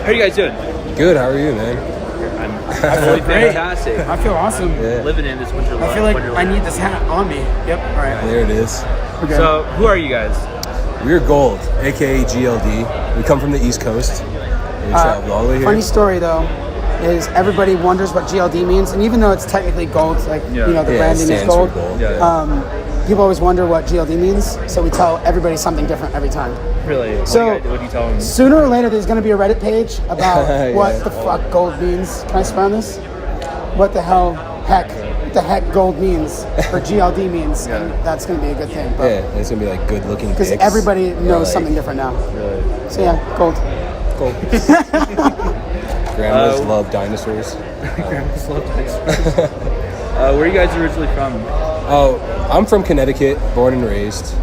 How are you guys doing? Good. How are you, man? I'm absolutely fantastic. I feel awesome. Yeah. Living in this winter. I feel like I need this hat on me. Yep. All right. There it is. Okay. So, who are you guys? We're Gold, aka GLD. We come from the East Coast. And we traveled all the way here. Funny story though is everybody wonders what GLD means, and even though it's technically gold, like the Yeah, it branding is stands gold. for gold. People always wonder what GLD means, so we tell everybody something different every time. Really? So- what do you tell them? Sooner or later, there's going to be a Reddit page about Yeah. what the fuck gold means. Can I swear on this? What the heck gold means, or GLD means, and that's going to be a good thing. Yeah, and it's gonna be like good looking. Because everybody knows something different now. Really? So yeah, gold. Gold. Grandmas love dinosaurs. Grandma's love dinosaurs. Where are you guys originally from? Oh, I'm from Connecticut, born and raised.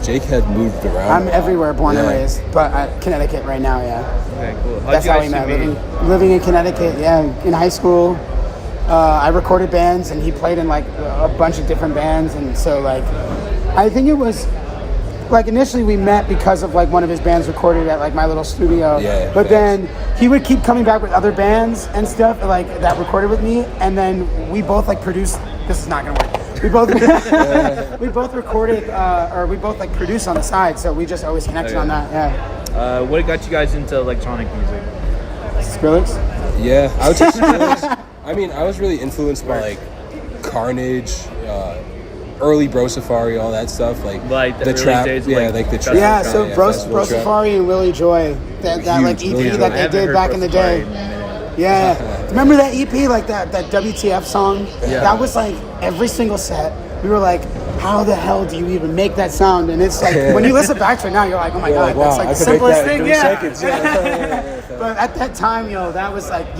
Jake had moved around. I'm everywhere, born and Yeah. raised, but Connecticut right now, yeah. Okay, cool. How'd That's you how guys we met. meet? Living in Connecticut, yeah. In high school, I recorded bands, and he played in like a bunch of different bands, and so like, I think it was like initially we met because of like one of his bands recorded at like my little studio. Yeah, But thanks. then he would keep coming back with other bands and stuff like that recorded with me, and then we both like produced. This is not gonna work. We both we both recorded or we both like produced on the side, so we just always connected on that. Yeah. What got you guys into electronic music? Skrillex. Yeah, I would say Skrillex. I mean, I was really influenced by like Carnage, early Bro Safari, all that stuff. Like the early trap, days of, yeah, like, like the Festival Yeah, trap. so yeah, Bro festival trap. Safari and Willie Joy, that like Huge, EP Willie Joy. that I they haven't did heard back Bro in the Safari day. in a minute. Yeah, remember that EP, like that WTF song? Yeah. That was like every single set. We were like, how the hell do you even make that sound? And it's like when you listen back to it now, you're like, oh my god, Wow, that's I like the could make simplest that in thing. 3 Yeah. seconds. Yeah. But at that time, that was like,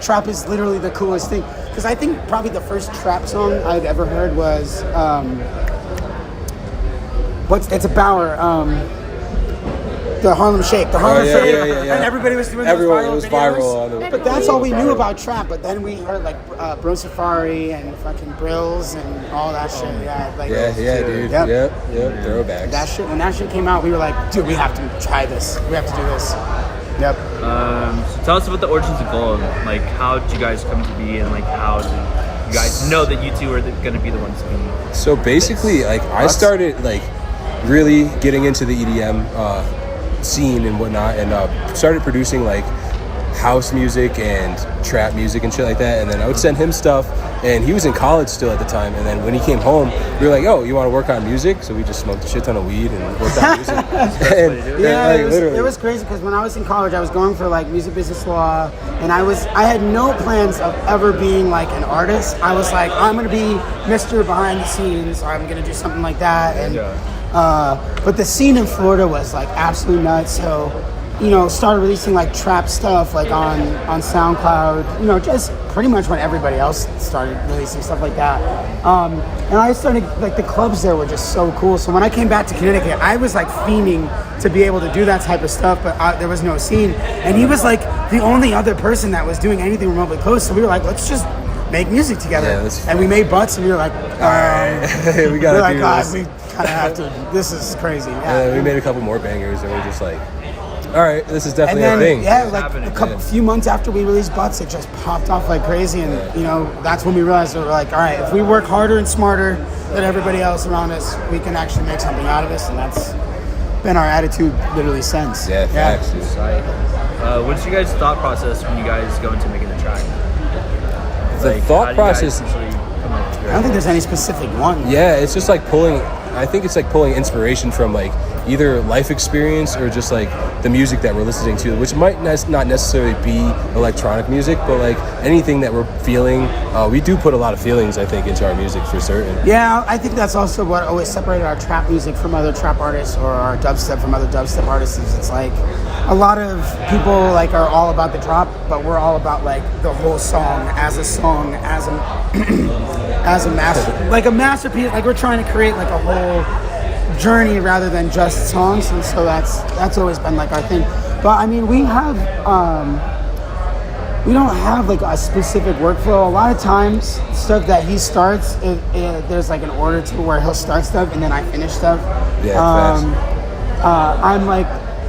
trap is literally the coolest thing. Because I think probably the first trap song I'd ever heard was, it's a Bauer, the Harlem Shake, the Harlem Shake. yeah. And everybody was doing Everyone, those it was viral viral on videos. the- But that's all we knew about trap. But then we heard like Bro Safari and fucking Brills and all that shit. Yeah, like Yeah, dude. Yep. Yep, throwbacks. that shit. When that shit came out, we were like, dude, we have to try this. We have to do this. Yep. So tell us about the origins of Gold. Like, how did you guys come to be, and like, how did you guys know that you two are going to be the ones to be? So basically, like I started like really getting into the EDM scene and whatnot, and started producing like house music and trap music and shit like that. And then I would send him stuff, and he was in college still at the time. And then when he came home, we were like, "Oh, you want to work on music?" So we just smoked a shit ton of weed and worked on music. Yeah, like, it was crazy because when I was in college, I was going for like music business law, and I had no plans of ever being like an artist. I was like, I'm gonna be Mr. Behind the Scenes, or I'm gonna do something like that. And but the scene in Florida was like absolutely nuts. So started releasing like trap stuff like on SoundCloud. Just pretty much when everybody else started releasing stuff like that. And I started like the clubs there were just so cool. So when I came back to Connecticut, I was like fiending to be able to do that type of stuff, but there was no scene. And he was like the only other person that was doing anything remotely close. So we were like, let's just make music together. Yeah, that's and we made Butts, and we were like, we gotta we're like, do God, this. we kind of have to. This is crazy. And we made a couple more bangers, and we're just like, all right, this is And definitely then, a thing. like a few months after we released Butts, it just popped off like crazy. And, that's when we realized we were like, all right, if we work harder and smarter than everybody else around us, we can actually make something out of this. And that's been our attitude literally since. Yeah, facts. dude. What's your guys' thought process when you guys go into making a track? The How thought do you guys process. usually come up with I don't think there's any specific one. Yeah, it's just like pulling. I think it's like pulling inspiration from like either life experience or just like the music that we're listening to, which might not necessarily be electronic music, but like anything that we're feeling. We do put a lot of feelings, I think, into our music for certain. Yeah, I think that's also what always separated our trap music from other trap artists, or our dubstep from other dubstep artists. Is it's like a lot of people like are all about the drop, but we're all about like the whole song, as a masterpiece. Like we're trying to create like a whole journey rather than just songs, and so that's always been like our thing. But I mean, we don't have like a specific workflow. A lot of times, stuff that he starts, there's like an order to where he'll start stuff and then I finish stuff. Yeah, facts. I'm like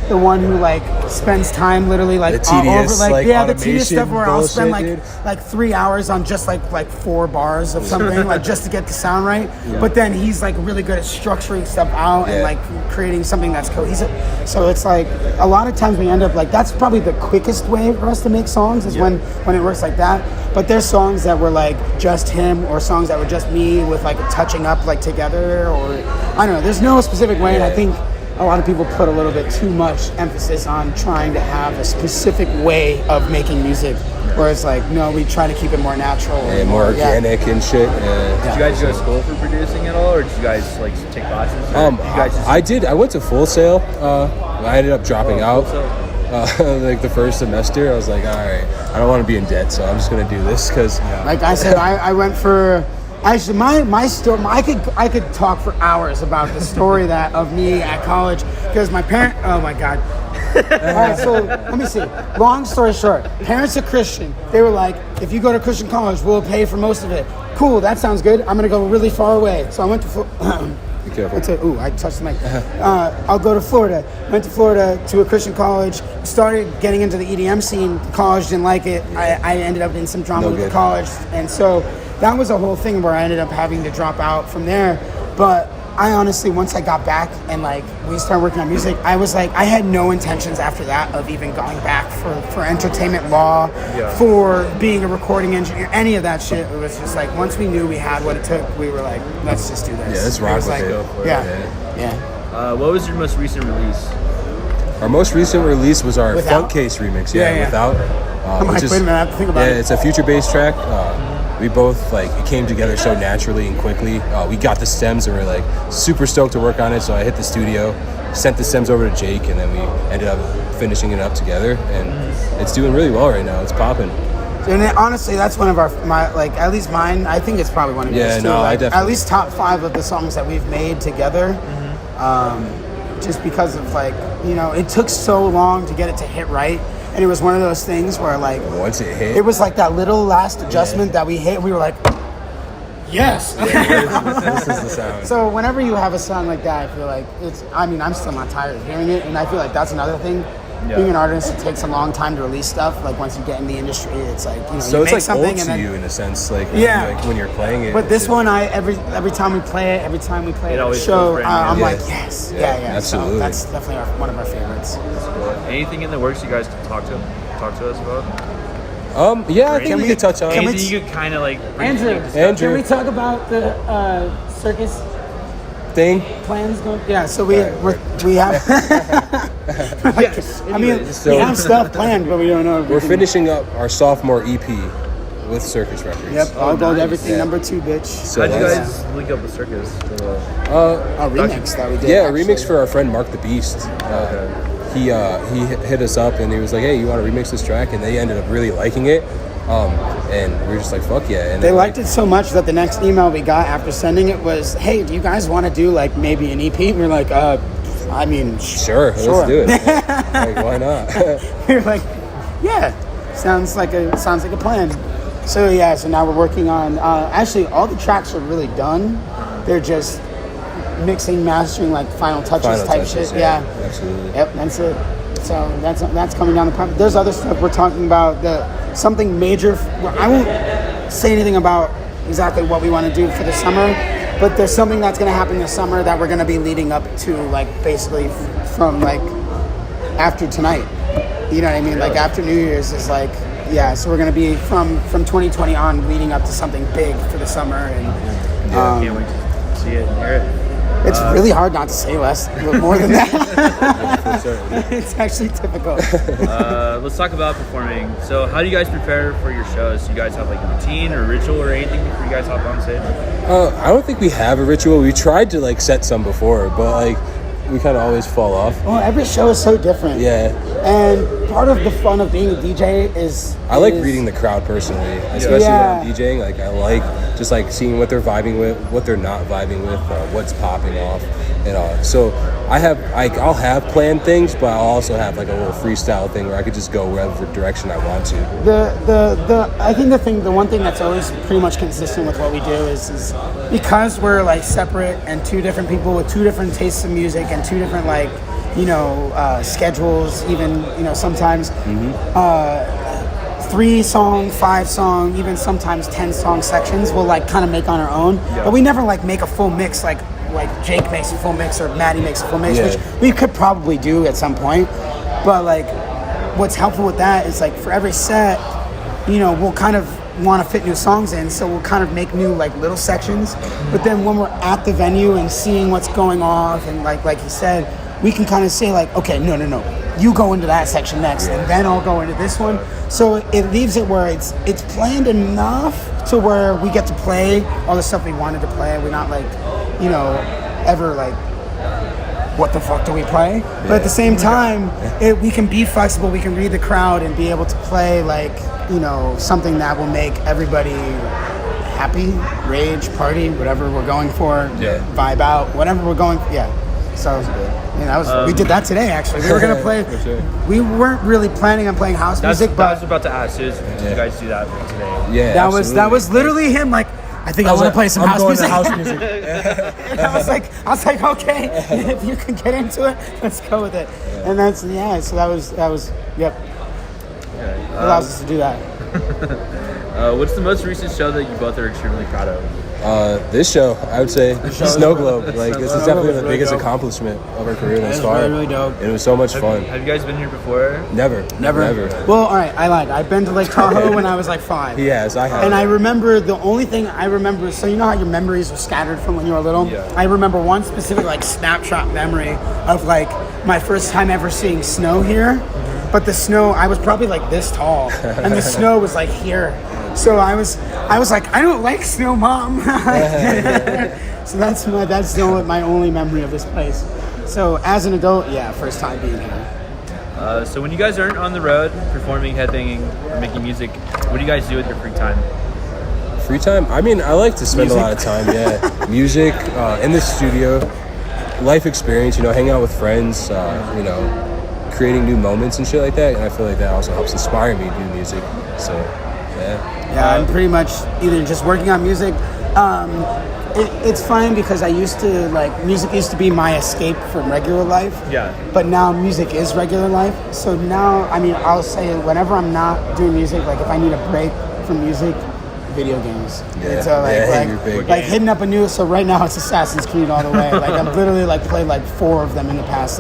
the one who like spends time literally like The all tedious, over like, the tedious stuff automation where I'll spend bullshit, like 3 hours on just like 4 bars of something like just to get the sound right. But then he's like really good at structuring stuff out and like creating something that's cohesive. So it's like a lot of times we end up like that's probably the quickest way for us to make songs is when it works like that. But there's songs that were like just him or songs that were just me with like touching up like together or I don't know. There's no specific way, and I think a lot of people put a little bit too much emphasis on trying to have a specific way of making music, where it's like, no, we try to keep it more natural and more organic and shit. Did you guys go to school for producing at all, or did you guys like take classes? Or did you guys just I did. I went to Full Sail. I ended up dropping out. Like the first semester, I was like, all right, I don't want to be in debt, so I'm just gonna do this because. Like I said, I went for. Actually, my story, I could talk for hours about the story that of me at college because my parent. Oh my God. All right, so let me see. Long story short, parents are Christian. They were like, if you go to Christian college, we'll pay for most of it. Cool, that sounds good. I'm gonna go really far away. So I went to. Be careful. I touched the mic. I'll go to Florida. Went to Florida to a Christian college. Started getting into the EDM scene. College didn't like it. I ended up in some drama with the college, and so that was a whole thing where I ended up having to drop out from there. But I honestly, once I got back and like we started working on music, I was like, I had no intentions after that of even going back for entertainment law, for being a recording engineer, any of that shit. It was just like once we knew we had what it took, we were like, let's just do this. Yeah, let's rock with like, it. Yeah. what was your most recent release? Our most recent release was our Without? Funk Case remix. Yeah. Without. I'm like, wait a minute, I have to think about it. It's a future-based track. We both like it came together so naturally and quickly. We got the stems and we were like super stoked to work on it. So I hit the studio, sent the stems over to Jake, and then we ended up finishing it up together. And it's doing really well right now. It's popping. And honestly, that's one of my like at least mine. I think it's probably one of yours too. I Like, definitely. at least top 5 of the songs that we've made together. Just because of like it took so long to get it to hit right. And it was one of those things where like Once it hit, it was like that little last adjustment that we hit. We were like, yes. this is the sound. So whenever you have a song like that, I feel like it's. I mean, I'm still not tired of hearing it, and I feel like that's another thing. Being an artist, it takes a long time to release stuff. Like once you get in the industry, it's like So you it's make like something old and to then, you in a sense, like when you're playing it. But this one, every time we play it, every time we play it at a always show, feels brand I'm new. like, yes, yeah. absolutely. So that's definitely one of our favorites. Anything in the works you guys can talk to us about? I think we could touch on. Anything you could kind of like bring Andrew, Andrew. can we talk about the circus thing. plans going? Yeah, so we have. Yes. I mean, So- we have stuff planned, but we don't know. If We're can- finishing up our sophomore EP with Circus Records. Yep, all gold, nice. everything. Yeah. number 2, bitch. So How'd you that's- guys link up with Circus? A remix that we did. Yeah, a actually. remix for our friend Mark the Beast. He hit us up and he was like, "Hey, you want to remix this track?" And they ended up really liking it. And we were just like, "Fuck yeah!" And They then, liked it so much that the next email we got after sending it was, "Hey, do you guys want to do like maybe an EP?" And we're like, I mean, Sure, let's do it. Like, why not? we were like, yeah, sounds like a plan. So yeah, so now we're working on. Actually, all the tracks are really done. They're just mixing, mastering, like final touches type shit. Yeah, absolutely. Yep, that's it. So that's coming down the pipe. There's other stuff we're talking about. Something major. I won't say anything about exactly what we want to do for the summer, but there's something that's going to happen this summer that we're going to be leading up to, like basically from like after tonight. You know what I mean? Like after New Year's is like, yeah. So we're going to be from 2020 on leading up to something big for the summer, and Can't wait to see it and hear it. it's really hard not to say more than that. For certain. It's actually difficult. Let's talk about performing. So, how do you guys prepare for your shows? Do you guys have like a routine or ritual or anything before you guys hop on stage? I don't think we have a ritual. We tried to like set some before, but like we kind of always fall off. Well, every show is so different. Yeah. And part of the fun of being a DJ is I like reading the crowd personally, especially Yeah. when I'm DJing. Like I like just like seeing what they're vibing with, what they're not vibing with, what's popping off, and all. So I'll have planned things, but I'll also have like a little freestyle thing where I could just go wherever direction I want to. I think the one thing that's always pretty much consistent with what we do is because we're like separate and two different people with two different tastes of music and two different like schedules, even, sometimes 3-song, 5-song, even sometimes 10-song sections we'll like kind of make on our own. Yeah. But we never like make a full mix like Jake makes a full mix or Maddie makes a full mix, Yeah. which we could probably do at some point. But like what's helpful with that is like for every set, we'll kind of want to fit new songs in, so we'll kind of make new like little sections. But then when we're at the venue and seeing what's going off, and like you said, we can kind of say like, okay, no, you go into that section next, and then I'll go into this one. So it leaves it where it's planned enough to where we get to play all the stuff we wanted to play. We're not like, ever like, what the fuck do we play? But at the same time, we can be flexible. We can read the crowd and be able to play like, something that will make everybody happy, rage, party, whatever we're going for, vibe out, whatever we're going for. Yeah. So we did that today actually. We were gonna play. For sure. We weren't really planning on playing house music, I but was about to ask, did you guys do that today? Yeah, that absolutely. was literally him. Like, I think I want to play some house music. House music. And I was like, okay, if you can get into it, let's go with it. And that's So that was yep. Okay. It allows us to do that. What's the most recent show that you both are extremely proud of? This show, I would say, Snow Globe. Like, this is definitely the biggest dope. accomplishment of our career thus It was far. really, really dope. And it was so much fun. Have you guys been here before? Never. Well, all right, I lied. I've been to Lake Tahoe when I was like 5. Yes, I have. And I remember the only thing I remember. So you know how your memories are scattered from when you were little. Yeah. I remember one specific like snapshot memory of like my first time ever seeing snow here. But the snow, I was probably like this tall, and the snow was like here. So I was like, I don't like snow, Mom. So that's my only memory of this place. So as an adult, yeah, first time being here. So when you guys aren't on the road performing, headbanging, or making music, what do you guys do with your free time? Free time? I mean, I like to spend a lot of time, music, in the studio, life experience, hang out with friends, creating new moments and shit like that. And I feel like that also helps inspire me to do music. So, yeah. Yeah, I'm pretty much either just working on music. It's fine because I used to, music used to be my escape from regular life. Yeah. But now music is regular life. So now, I'll say whenever I'm not doing music, like if I need a break from music, video games. Yeah. And so You're big. hitting up a new, so right now it's Assassin's Creed all the way. I've literally played 4 of them in the past,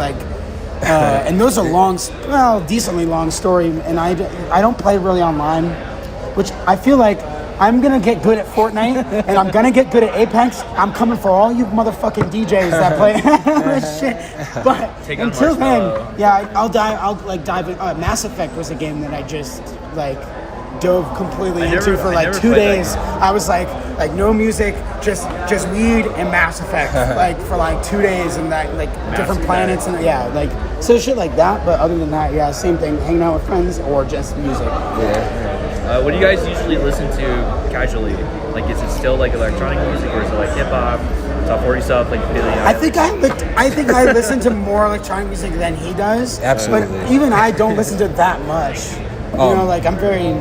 and those are decently long story, and I don't play really online, which I feel like I'm gonna get good at Fortnite and I'm gonna get good at Apex. I'm coming for all you motherfucking DJs that play this shit. But Take on until then, Marshmallow. I'll dive in. Mass Effect was a game that I just dove completely I into never- for I never two played that days. game. I was like no music, just weed and Mass Effect, for 2 days, and different planets and so shit like that. But other than that, same thing, hanging out with friends or just music. What do you guys usually listen to casually? Is it still electronic music, or is it hip hop, top 40 stuff, Billie Eilish? I think I listen to more electronic music than he does. Absolutely. But even I don't listen to that much. I'm very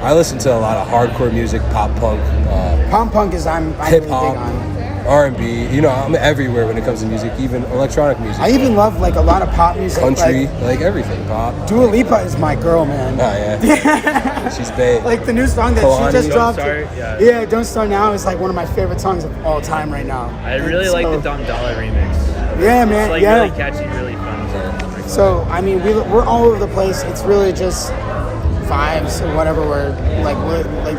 I listen to a lot of hardcore music, pop punk, pop punk is I'm hip really hop, big on. R&B. I'm everywhere when it comes to music, even electronic music. I even love a lot of pop music. Country, everything, pop. Dua Lipa is my girl, man. Oh, yeah. She's bae. The new song that Kalani. she just Don't dropped. Start, Yeah, Don't Start Now is one of my favorite songs of all time right now. I really like the Dom Dollar remix. Yeah, man. It's really catchy, really fun. So we're all over the place. It's really just vibes or whatever we're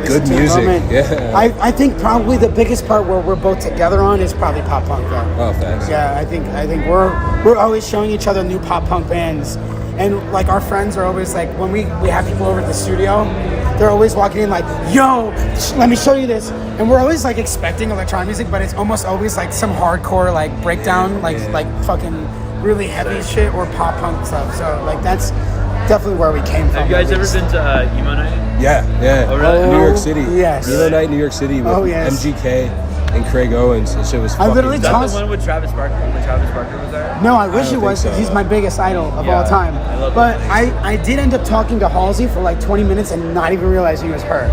Good listen to music, at the moment. yeah. I think probably the biggest part where we're both together on is probably pop punk though. Oh, thanks. Yeah, I think we're always showing each other new pop punk bands, and our friends are always when we have people over at the studio, they're always walking in yo, let me show you this, and we're always expecting electronic music, but it's almost always some hardcore breakdown, fucking really heavy shit or pop punk stuff. So that's definitely where we came from. Have you guys at ever least. been to Emo Night? Yeah. Oh, really? New York City. Yes. Emo Night, New York City with Oh, yes. MGK and Craig Owens, and shit was I fucking literally Is that Toss- the one with Travis Barker? When Travis Barker was there? No, I wish don't it was. think so. He's my biggest idol of Yeah, all time. I love But him. I did end up talking to Halsey for like 20 minutes and not even realizing it was her.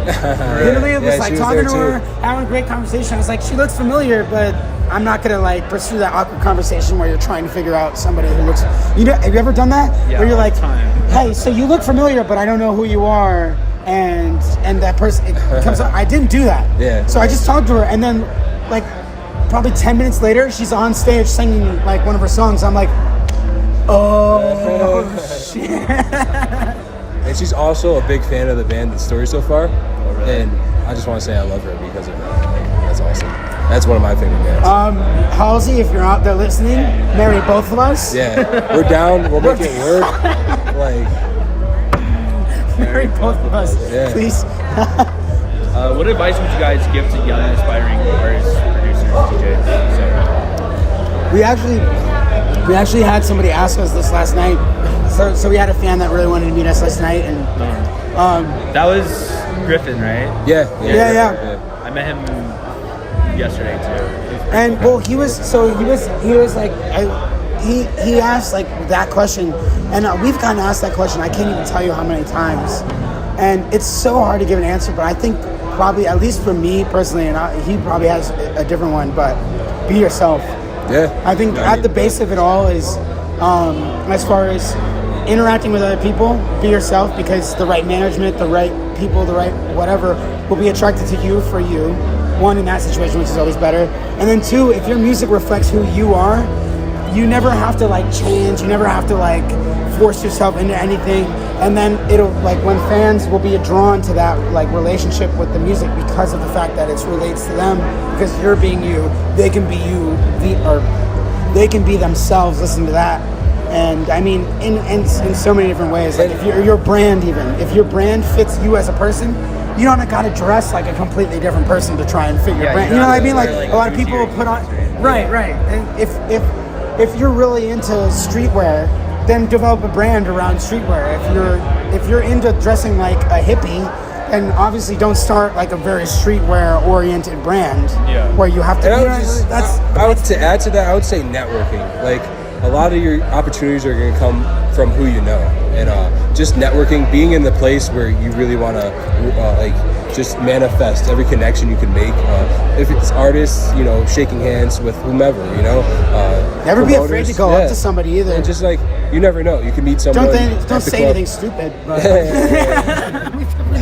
Literally, it was Yeah, like she was talking there to her, too. having a great conversation. I was like, she looks familiar, but I'm not gonna like pursue that awkward conversation where you're trying to figure out somebody who looks. You know, have you ever done that? Yeah, where you're all like, the time. hey, so you look familiar, but I don't know who you are, and that person it comes up. I didn't do that. Yeah. So I just talked to her, and then like probably 10 minutes later, she's on stage singing like one of her songs. I'm like, oh shit. And she's also a big fan of the band The Story So Far, and I just want to say I love her because of that. Like, that's awesome. That's one of my favorite bands. Halsey, if you're out there listening, marry both of us. Yeah, we're down. We'll make it work. Like, Marry both of us, Yeah. please. What advice would you guys give to young, aspiring artists, producers, DJs? We actually had somebody ask us this last night. So we had a fan that really wanted to meet us last night, and That was Griffin, right? yeah. I met him yesterday too. and well, he was like, he asked like that question, and we've gotten asked that question. I can't even tell you how many times, and it's so hard to give an answer. But I think probably, at least for me personally, and he probably has a different one. But be yourself. Yeah. I think at the base of it all is, as far as interacting with other people, be yourself, because the right management, the right people, the right whatever will be attracted to you for you. One, in that situation, which is always better. And then two, if your music reflects who you are, you never have to like change. You never have to like force yourself into anything. And then it'll like when fans will be drawn to that like relationship with the music because of the fact that it relates to them, because you're being you, they can be you, or they can be themselves. Listen to that. And I mean, in so many different ways. Like if your brand, even if your brand fits you as a person, you don't got to dress like a completely different person to try and fit your Yeah, brand. you You know what I gotta mean? Like wear, like, a lot of people easier will put on. jeans, Right. And if you're really into streetwear, then develop a brand around streetwear. If you're into dressing like a hippie, then obviously don't start like a very streetwear oriented brand. Yeah. Where you have to. And You know, to add to that, I would say networking. Like, a lot of your opportunities are going to come from who you know, and just networking, being in the place where you really want to like just manifest every connection you can make. If it's artists, you know, shaking hands with whomever, you know. Never be afraid to promoters, go up to somebody either. And just like, you know, you can meet someone. Don't say anything stupid. But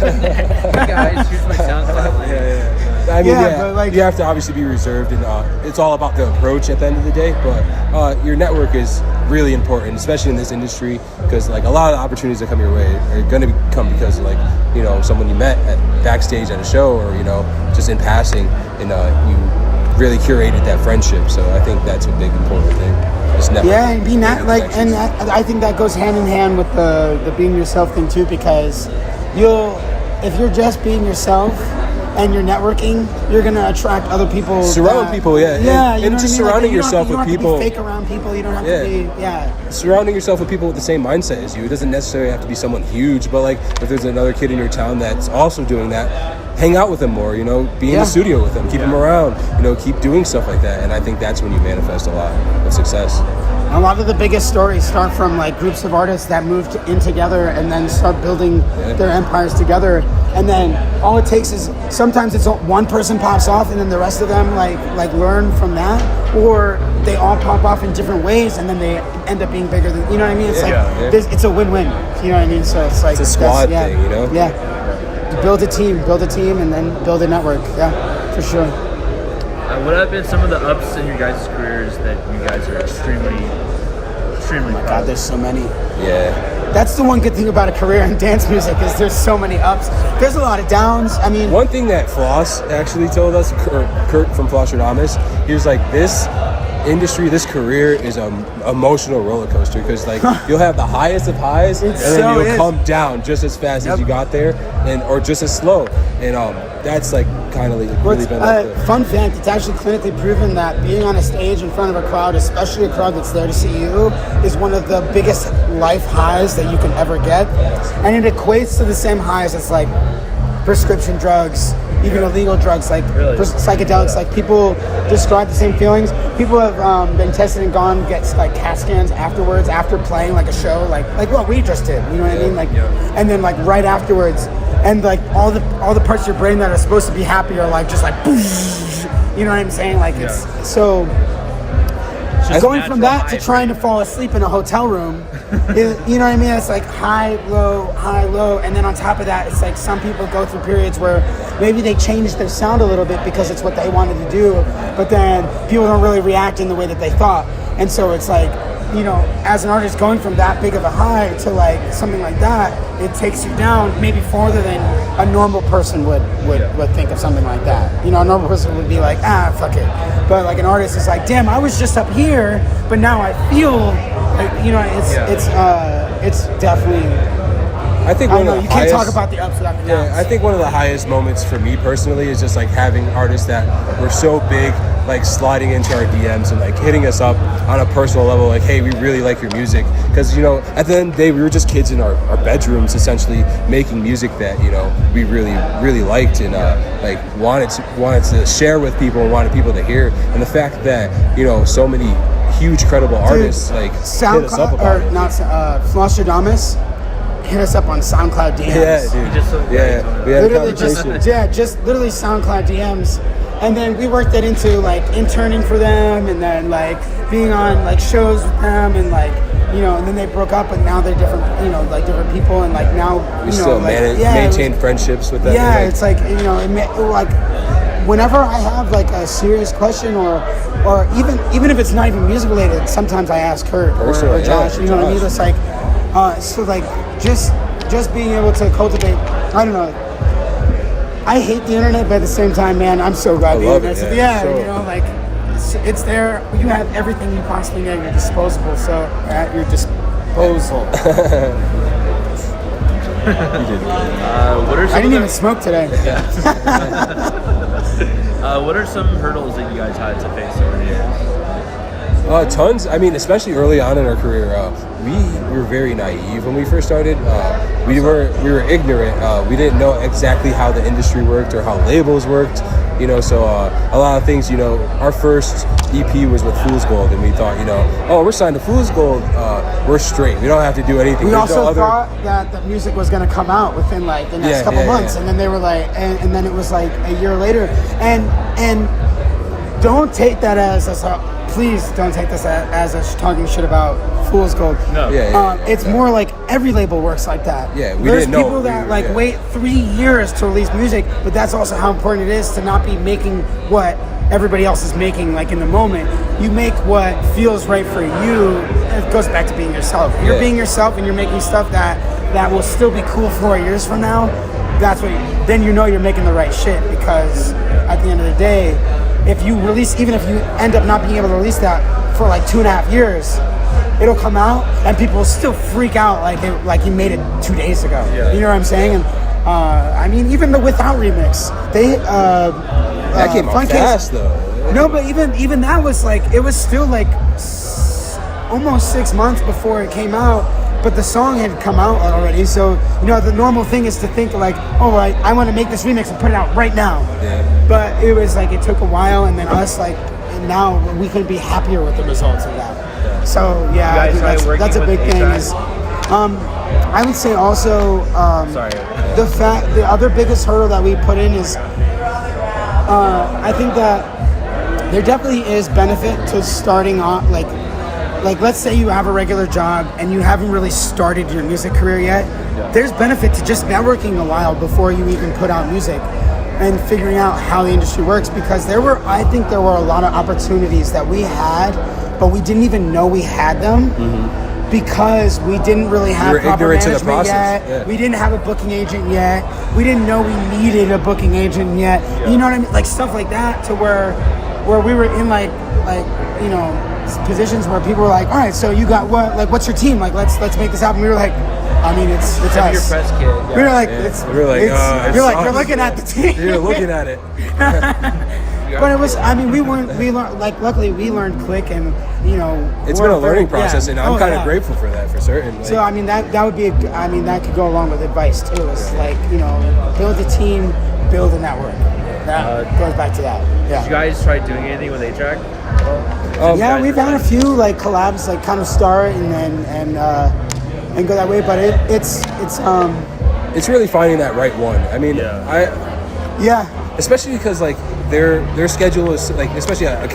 Hey guys, here's my SoundCloud. I mean, Yeah, but, like- you have to obviously be reserved, and it's all about the approach at the end of the day. But your network is really important, especially in this industry, because like a lot of the opportunities that come your way are going to come because of, like, you know, someone you met at backstage at a show, or, you know, just in passing, and you really curated that friendship. So I think that's a big important thing. Just networking. yeah, and be not like, and connections. I think that goes hand in hand with the being yourself thing too, because if you're just being yourself and you're networking, you're gonna attract other people. Surround people, yeah. Yeah, And you know just what I mean? surrounding Like, you don't yourself have to- with you don't have to people- be fake around people. You don't have Yeah. to be. Yeah. Surrounding yourself with people with the same mindset as you. It doesn't necessarily have to be someone huge, but like if there's another kid in your town that's also doing that, hang out with them more, you know, be in Yeah. the studio with them, keep them around, you know, keep doing stuff like that. And I think that's when you manifest a lot of success. A lot of the biggest stories start from like groups of artists that moved in together and then start building their empires together. And then all it takes is sometimes it's one person pops off and then the rest of them like learn from that, or they all pop off in different ways and then they end up being bigger than, you know what I mean? It's Yeah. it's a win-win. You know what I mean? So it's like It's a squad that's- thing, you know? Yeah. Build a team, and then build a network. Yeah, for sure. What have been some of the ups in your guys' careers that you guys are extremely God, proud of? there's so many. Yeah. That's the one good thing about a career in dance music is there's so many ups. There's a lot of downs. I mean, One thing that Floss actually told us, Kurt from Flosstradamus, he was like, this industry, this career is an emotional roller coaster, because like you'll have the highest of highs, and then so you'll is. come down just as fast as you got there, or just as slow, and that's like kind of like really been like the, fun fact, it's actually clinically proven that being on a stage in front of a crowd, especially a crowd that's there to see you, is one of the biggest life highs that you can ever get. And it equates to the same highs as like prescription drugs, even illegal drugs like Really? psychedelics. Like people describe the same feelings. People have been tested and gone get like CAT scans afterwards, after playing like a show, like what we just did. You know what I mean? Like, and then like right afterwards, and like all the parts of your brain that are supposed to be happy are like just like, you know what I'm saying? Like it's so. Just Going from natural that to high trying to brain. fall asleep in a hotel room, you know what I mean? It's like high, low, and then on top of that, it's like some people go through periods where maybe they change their sound a little bit because it's what they wanted to do, but then people don't really react in the way that they thought, and so it's like, you know, as an artist going from that big of a high to like something like that, it takes you down maybe farther than a normal person would think of something like that. You know, a normal person would be like, fuck it. But like an artist is like, damn, I was just up here, but now I feel like, you know, it's definitely. I think I one know of the you can't highest, talk about the ups without the downs. Yeah, I think one of the highest moments for me personally is just like having artists that were so big, like sliding into our DMs and like hitting us up on a personal level, like, hey, we really like your music. Because, you know, at the end of the day, we were just kids in our bedrooms essentially making music that, you know, we really, really liked and like wanted to share with people and wanted people to hear. And the fact that, you know, so many huge, credible artists like hit us up SoundCloud, about or it. not, Flostradamus hit us up on SoundCloud DMs. Yeah, dude. Just so Yeah, we had a Literally just conversation. just literally SoundCloud DMs, and then we worked that into like interning for them, and then like being on like shows with them, and like, you know, and then they broke up, and now they're different, you know, like different people, and like now We you still know, like, maintain friendships with them. yeah, like, it's like, you know, like whenever I have like a serious question or even if it's not even music related, sometimes I ask her or Personally, Josh. yeah, You know what I mean? Josh. It's like so like just being able to cultivate. I don't know. I hate the internet, but at the same time, man, I'm so glad the love it, internet's yeah, sure. you know, like it's there. You have everything you possibly need at your disposal. So at your disposal. What are some I didn't of even the, smoke today. what are some hurdles that you guys had to face over the years? Tons. I mean, especially early on in our career, we were very naive when we first started. We were ignorant. We didn't know exactly how the industry worked or how labels worked. You know, so a lot of things. You know, our first EP was with Fool's Gold, and we thought, you know, oh, we're signed to Fool's Gold. We're straight. We don't have to do anything. We There's no also other- thought that the music was going to come out within like the next Yeah, couple yeah, months, yeah. and then they were like, and then it was like a year later, and don't take that as please don't take this as us talking shit about Fool's Gold. No. Yeah, It's more like every label works like that. Yeah, we There's didn't know. people that like Yeah. wait 3 years to release music, but that's also how important it is to not be making what everybody else is making like in the moment. You make what feels right for you. It goes back to being yourself. You're Yeah. being yourself, and you're making stuff that will still be cool 4 years from now. That's what. Then you know you're making the right shit, because at the end of the day, if you release, even if you end up not being able to release that for like 2.5 years, it'll come out and people will still freak out like you made it 2 days ago. Yeah. You know what I'm saying? And I mean, even the Without remix, they That came out Funkcase- fast though. No, but even that was like, it was still like almost 6 months before it came out, but the song had come out already. So, you know, the normal thing is to think like, oh, I want to make this remix and put it out right now. Yeah. But it was like, it took a while, and then us like, and now we couldn't be happier with the results of that. So yeah, You I guys think started that's a working big with thing. A$AP? Is I would say also Sorry. the other biggest hurdle that we put in is I think that there definitely is benefit to starting off like let's say you have a regular job and you haven't really started your music career yet. There's benefit to just networking a while before you even put out music and figuring out how the industry works, because I think there were a lot of opportunities that we had, but we didn't even know we had them. Because we didn't really have were proper ignorant to the management process, yet. yeah. We didn't have a booking agent yet. We didn't know we needed a booking agent yet. You know what I mean? Like stuff like that, to where we were in like you know, positions where people were like, all right, so you got what? Like, what's your team? Like, let's make this happen. We were like, I mean, it's Send me your us. press kit. We were like, Yeah. it's. We were like, it's, it you're like, sucks. you're looking at the team. You're looking at it. But it was, I mean, we learned, like, luckily we learned quick and, you know. It's been a learning process, and I'm kind of yeah. grateful for that, for certain. Like, So, I mean, that would be, I mean, that could go along with advice, too. It's like, you know, build a team, build a network. That goes back to that. Yeah. Did you guys try doing anything with A-Track? Yeah, we've had a few like collabs, like kind of start and go that way. But it's really finding that right one. I mean, yeah, especially because like their schedule is like, especially an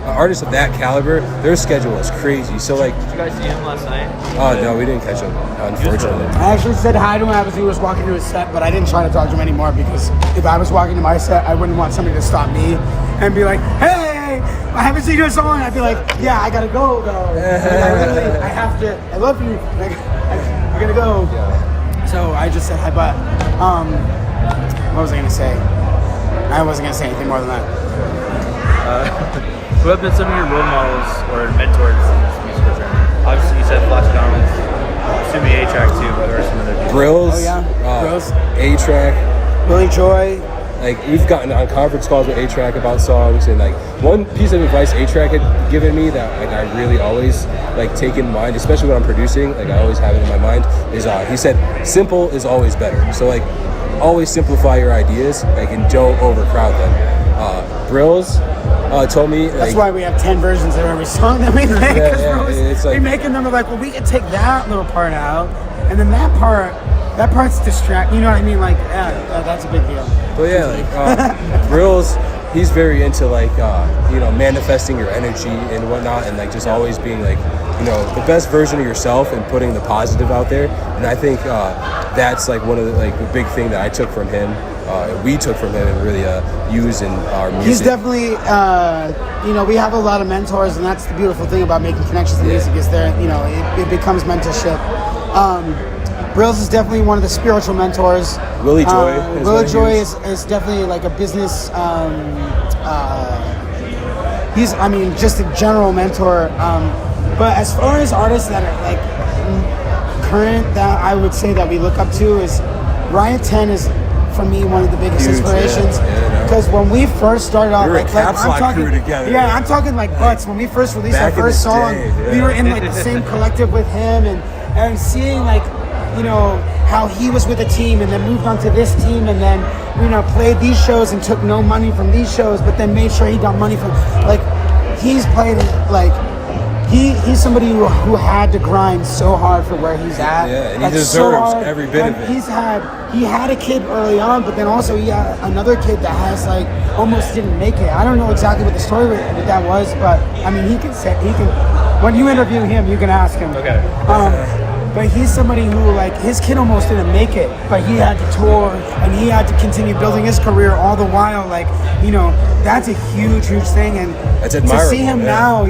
artist of that caliber, their schedule is crazy. So like, Did you guys see him last night? oh no, we didn't catch him, unfortunately. I actually said hi to him as he was walking to his set, but I didn't try to talk to him anymore because if I was walking to my set, I wouldn't want somebody to stop me and be like, "Hey, I haven't seen you in so long." I'd be like, "Yeah, I gotta go though. Like, I have to. I love you. Like, I gotta go." So I just said hi, but what was I gonna say? I wasn't gonna say anything more than that. Who have been some of your role models or mentors in this musical journey? Obviously, you said Flash Donald, assuming A-Track too, but there are some other people. Grills, Oh, yeah. Grills. A-Track. Willie Joy. Like, we've gotten on conference calls with A-Track about songs, and like one piece of advice A-Track had given me that like I really always like take in mind, especially when I'm producing, like I always have it in my mind, is he said simple is always better. So like always simplify your ideas, like, and don't overcrowd them. Grills told me That's like, why we have 10 versions of every song that we make. Yeah, 'cause we're always- it's like- we making them like, well, we could take that little part out, and then that part's distract. You know what I mean? Like, that's a big deal. But yeah, like Grills, he's very into like you know, manifesting your energy and whatnot, and like just always being like, you know, the best version of yourself and putting the positive out there. And I think that's like one of the like the big thing that I took from him, we took from him, and really use in our music. He's definitely, you know, we have a lot of mentors, and that's the beautiful thing about making connections in music is there, you know, it becomes mentorship. Brills is definitely one of the spiritual mentors. Willie Joy. Willie Joy is definitely like a business. He's, I mean, just a general mentor. But as far as artists that are like current, that I would say that we look up to is Riot 10 is for me one of the biggest Huge, inspirations. yeah, Because when we first started off, We were a Caps Lock talking, crew together. Yeah, I'm talking like Butts. When we first released our Back in first the song, day, yeah. we were in like the same collective with him, and seeing like, you know, how he was with a team and then moved on to this team and then, you know, played these shows and took no money from these shows, but then made sure he got money from, like, he's played like, he's somebody who had to grind so hard for where he's at. Yeah, and he like, deserves every bit and of it. He had a kid early on, but then also he had another kid that has like almost didn't make it. I don't know exactly what the story with that was, but I mean he can, when you interview him, you can ask him. Okay. But he's somebody who, like, his kid almost didn't make it, but he had to tour and he had to continue building his career all the while. Like, you know, that's a huge thing. And That's to admirable, see him now,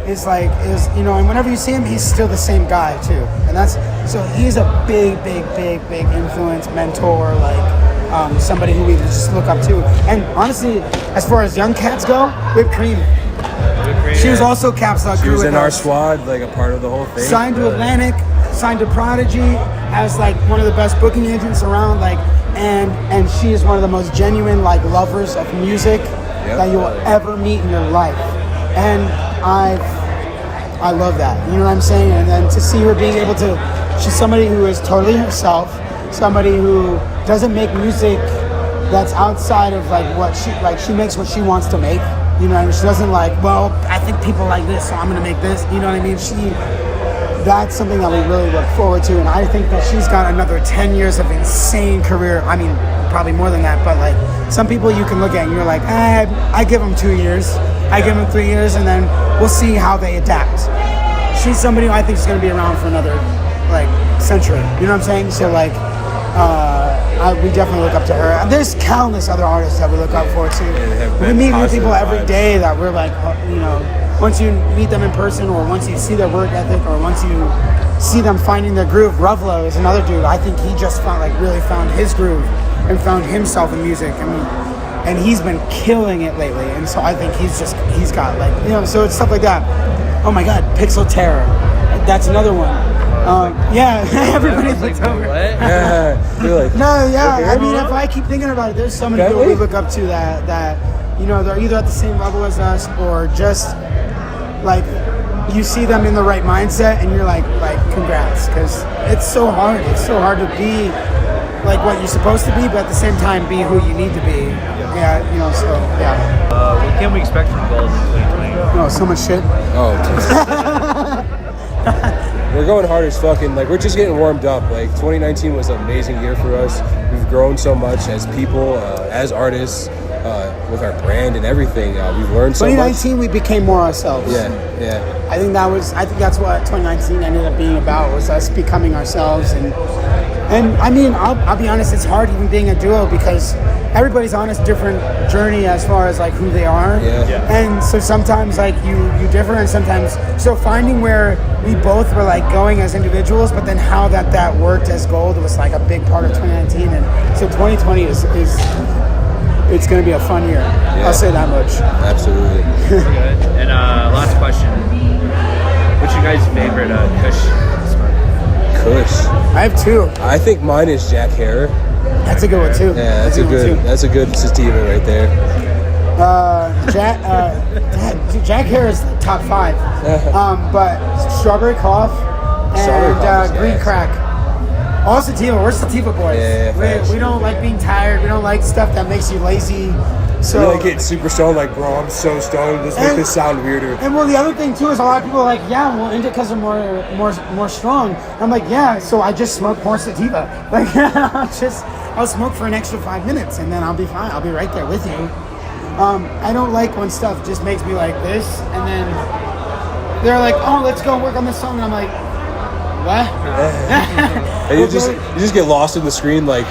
is like, you know, and whenever you see him, he's still the same guy too. And so he's a big influence, mentor, like somebody who we just look up to. And honestly, as far as young cats go, Whipped Cream. She was also Caps Lock She crew was with in our us. squad, like a part of the whole thing. Signed to Atlantic, signed to Prodigy, as like one of the best booking agents around, like, and she is one of the most genuine like lovers of music that you'll ever meet in your life. And I love that. You know what I'm saying? And then to see her being able to, she's somebody who is totally herself, somebody who doesn't make music that's outside of like what she makes what she wants to make. You know what I mean? She doesn't like, well, I think people like this, so I'm gonna make this. You know what I mean? That's something that we really look forward to, and I think that she's got another 10 years of insane career. I mean, probably more than that, but like some people you can look at and you're like, I give them 2 years, I give them 3 years, and then we'll see how they adapt. She's somebody who I think is gonna be around for another like century. You know what I'm saying? So like, we definitely look up to her. And there's countless other artists that we look up for too. We meet new people every day that we're like, you know, once you meet them in person or once you see their work ethic or once you see them finding their groove. Ruffalo is another dude. I think he just really found his groove and found himself in music. And he's been killing it lately. And so I think he's got like, you know, so it's stuff like that. Oh my God, Pixel Terror. That's another one. Yeah, everybody's like, like, what? Yeah, you're like, no, yeah. I mean, if I keep thinking about it, there's so many people we look up to that you know, they're either at the same level as us or just like you see them in the right mindset and you're like congrats, because it's so hard. It's so hard to be like what you're supposed to be, but at the same time be who you need to be. Yeah, you know, so yeah. What can we expect from Gold in 2020? Oh, so much shit. Oh, we're going hard as fucking, like, we're just getting warmed up. Like, 2019 was an amazing year for us. We've grown so much as people, as artists, with our brand and everything. We've learned so much. 2019, we became more ourselves. Yeah. I think that's what 2019 ended up being about, was us becoming ourselves. And I mean, I'll be honest, it's hard even being a duo because everybody's on a different journey as far as like who they are. Yeah. And so sometimes like you differ, and sometimes, so finding where we both were like going as individuals, but then how that worked as Gold was like a big part of 2019. And so 2020 is it's going to be a fun year. Yeah. I'll say that much. Absolutely. Good. And last question. What's your guys' favorite Kush smoke? Kush. I have two. I think mine is Jack Herer. That's a good one too. Yeah, that's a good sativa right there. Jack Herer is top 5. But Strawberry Cough and Green Crack. All sativa. We're sativa boys. Yeah, we don't like being tired. We don't like stuff that makes you lazy. So We like getting super stoned, like, bro, I'm so stoned. This makes this sound weirder. And well, the other thing too is a lot of people are like, yeah, well, indicas are more strong. And I'm like, yeah, so I just smoke more sativa. Like, I'll smoke for an extra 5 minutes and then I'll be fine. I'll be right there with you. I don't like when stuff just makes me like this, and then they're like, oh, let's go work on this song, and I'm like, what? And you just get lost in the screen, like,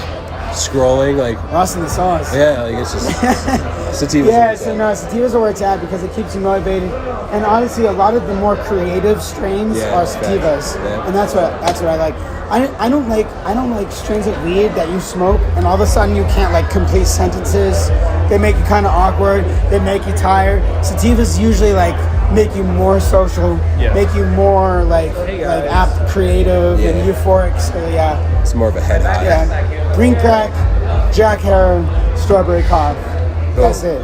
scrolling, like, Lost in the sauce. yeah, like, it's just sativa. Yeah, so no, sativas are where it's at because it keeps you motivated. And honestly, a lot of the more creative strains Yeah, are sativas, yeah. and that's what I like. I don't like strains of weed that you smoke and all of a sudden you can't like complete sentences. They make you kind of awkward. They make you tired. Sativas usually like make you more social, make you more like apt, creative, and euphoric. So yeah. It's more of a head high. Yeah, Green Crack, Jack Herer, Strawberry Cough. That's it.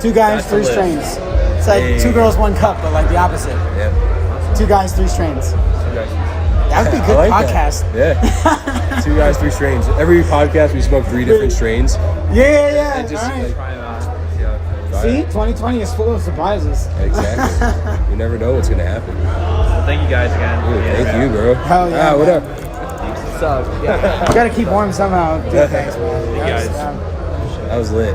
2 guys, 3 strains. It's like 2 girls, 1 cup, but like the opposite. Yeah. 2 guys, 3 strains. That would be a good I like podcast. That. Yeah. 2 guys, 3 strains. Every podcast we smoke 3 different strains. Yeah. And just, All right. like, See, 2020 is full of surprises. Exactly. You never know what's gonna happen. Well, thank you guys again. Dude, thank you, bro. Hell yeah, What man. up? So, You gotta keep warm somehow. Do things, man. guys. Yeah. That was lit.